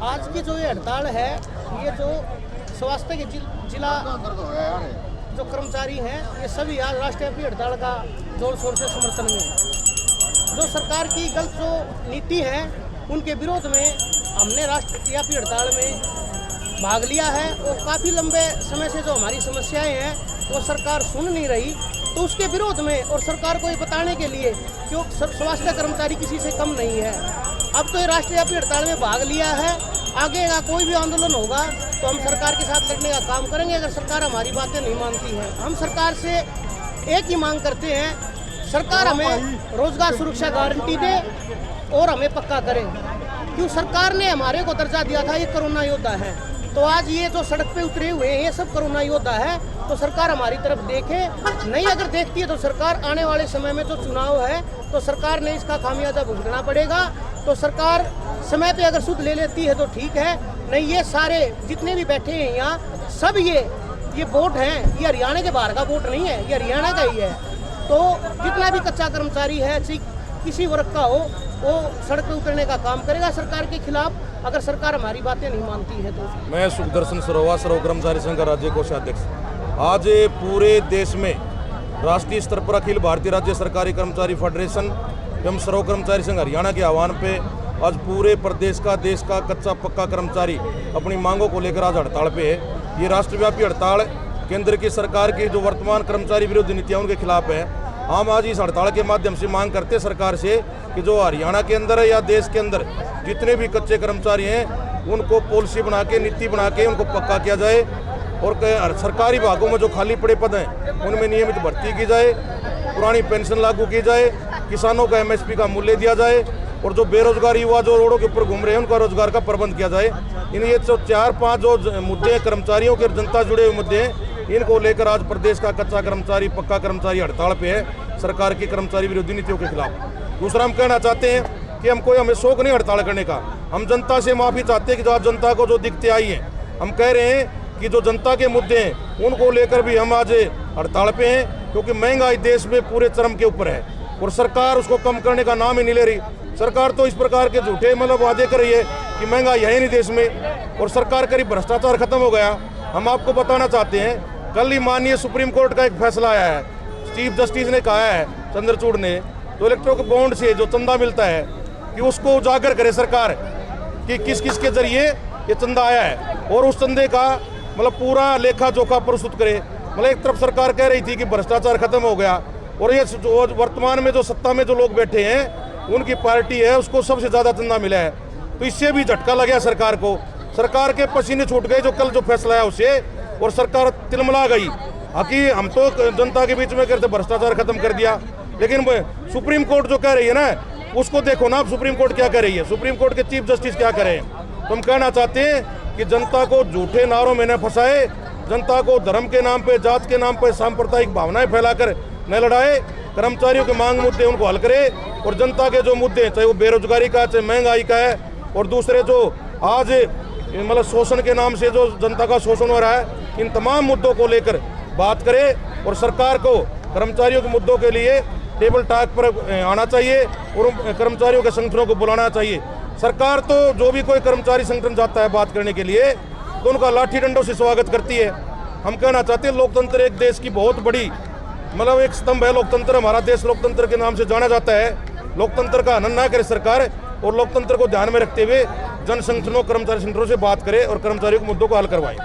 आज की जो ये हड़ताल है, ये जो स्वास्थ्य के जिला जो कर्मचारी हैं, ये सभी आज राष्ट्रव्यापी हड़ताल का जोर शोर से समर्थन में है। जो सरकार की गलत जो नीति है, उनके विरोध में हमने राष्ट्रव्यापी हड़ताल में भाग लिया है। और काफ़ी लंबे समय से जो हमारी समस्याएं हैं वो सरकार सुन नहीं रही, तो उसके विरोध में और सरकार को ये बताने के लिए कि स्वास्थ्य कर्मचारी किसी से कम नहीं है। अब तो ये राष्ट्रव्यापी हड़ताल में भाग लिया है, आगे का कोई भी आंदोलन होगा तो हम सरकार के साथ लड़ने का काम करेंगे अगर सरकार हमारी बातें नहीं मानती है। हम सरकार से एक ही मांग करते हैं, सरकार हमें रोजगार सुरक्षा गारंटी दे और हमें पक्का करे। क्यों सरकार ने हमारे को दर्जा दिया था, ये कोरोना योद्धा है, तो आज ये जो सड़क पे उतरे हुए हैं ये सब कोरोना योद्धा है। तो सरकार हमारी तरफ देखे, नहीं अगर देखती है तो सरकार आने वाले समय में जो चुनाव है तो सरकार ने इसका खामियाजा भुगतना पड़ेगा। तो सरकार समय पे अगर सुध ले लेती है तो ठीक है, नहीं ये सारे जितने भी बैठे हैं यहाँ सब ये वोट हैं, ये हरियाणा के बाहर का वोट नहीं है, ये हरियाणा का ही है। तो जितना भी कच्चा कर्मचारी है किसी वर्ग का हो, वो सड़क पे उतरने का काम करेगा सरकार के खिलाफ, अगर सरकार हमारी बातें नहीं मानती है तो। मैं सुखदर्शन सरोवा सर्व कर्मचारी संघ का राज्य कोषाध्यक्ष। आज पूरे देश में राष्ट्रीय स्तर पर अखिल भारतीय राज्य सरकारी कर्मचारी फेडरेशन एवं सर्व कर्मचारी संघ हरियाणा के आह्वान पे आज पूरे प्रदेश का देश का कच्चा पक्का कर्मचारी अपनी मांगों को लेकर आज हड़ताल पे है। ये राष्ट्रव्यापी हड़ताल केंद्र की सरकार की जो वर्तमान कर्मचारी विरोधी नीतियां उनके खिलाफ है। हम आज इस हड़ताल के माध्यम से मांग करते हैं सरकार से कि जो हरियाणा के अंदर या देश के अंदर जितने भी कच्चे कर्मचारी हैं उनको पॉलिसी बना के नीति बना के उनको पक्का किया जाए और सरकारी विभागों में जो खाली पड़े पद हैं उनमें नियमित भर्ती की जाए, पुरानी पेंशन लागू की जाए, किसानों का MSP का मूल्य दिया जाए और जो बेरोजगार युवा जो रोडों के ऊपर घूम रहे हैं उनका रोजगार का प्रबंध किया जाए। इन ये जो 4-5 जो मुद्दे हैं कर्मचारियों के जनता जुड़े हुए मुद्दे हैं, इनको लेकर आज प्रदेश का कच्चा कर्मचारी पक्का कर्मचारी हड़ताल पे है सरकार की कर्मचारी विरोधी नीतियों के खिलाफ। दूसरा हम कहना चाहते हैं कि हमें शौक नहीं हड़ताल करने का, हम जनता से माफ़ी चाहते हैं कि आज जनता को जो दिक्कतें आई हैं, हम कह रहे हैं कि जो जनता के मुद्दे हैं उनको लेकर भी हम आज हड़ताल पे हैं, क्योंकि महंगाई देश में पूरे चरम के ऊपर है और सरकार उसको कम करने का नाम ही नहीं ले रही। सरकार तो इस प्रकार के झूठे वादे कर रही है कि महंगाई है ही नहीं देश में और सरकार करीब भ्रष्टाचार खत्म हो गया। हम आपको बताना चाहते हैं, कल ही माननीय सुप्रीम कोर्ट का एक फैसला आया है, चीफ जस्टिस ने कहा है चंद्रचूड़ ने, तो इलेक्ट्रोल बॉन्ड से जो चंदा मिलता है कि उसको उजागर करे सरकार कि किस किस के जरिए ये चंदा आया है और उस चंदे का पूरा लेखा जोखा प्रस्तुत करे। एक तरफ सरकार कह रही थी कि भ्रष्टाचार खत्म हो गया और ये वर्तमान में जो सत्ता में जो लोग बैठे हैं उनकी पार्टी है उसको सबसे ज़्यादा चंदा मिला है, तो इससे भी झटका लग गया सरकार को। सरकार के पसीने छूट गए जो कल जो फैसला है उससे, और सरकार तिलमिला गई। हालांकि हम तो जनता के बीच में कहते भ्रष्टाचार खत्म कर दिया, लेकिन सुप्रीम कोर्ट जो कह रही है ना उसको देखो ना, सुप्रीम कोर्ट क्या कह रही है, सुप्रीम कोर्ट के चीफ जस्टिस क्या कह रहे हैं। तो हम कहना चाहते हैं कि जनता को झूठे नारों में न फंसाए, जनता को धर्म के नाम पे, जात के नाम पे सांप्रदायिक भावनाएं फैलाकर न लड़ाए, कर्मचारियों के मांग मुद्दे उनको हल करे और जनता के जो मुद्दे चाहे वो बेरोजगारी का, चाहे महंगाई का है और दूसरे जो आज शोषण के नाम से जो जनता का शोषण हो रहा है, इन तमाम मुद्दों को लेकर बात करे और सरकार को कर्मचारियों के मुद्दों के लिए टेबल टॉक पर आना चाहिए और कर्मचारियों के संगठनों को बुलाना चाहिए। सरकार तो जो भी कोई कर्मचारी संगठन जाता है बात करने के लिए तो उनका लाठी डंडों से स्वागत करती है। हम कहना चाहते हैं लोकतंत्र एक देश की बहुत बड़ी एक स्तंभ है लोकतंत्र, हमारा देश लोकतंत्र के नाम से जाना जाता है। लोकतंत्र का हनन ना करे सरकार और लोकतंत्र को ध्यान में रखते हुए जन संगठनों कर्मचारी संगठनों से बात करे और कर्मचारियों के मुद्दों को हल करवाए।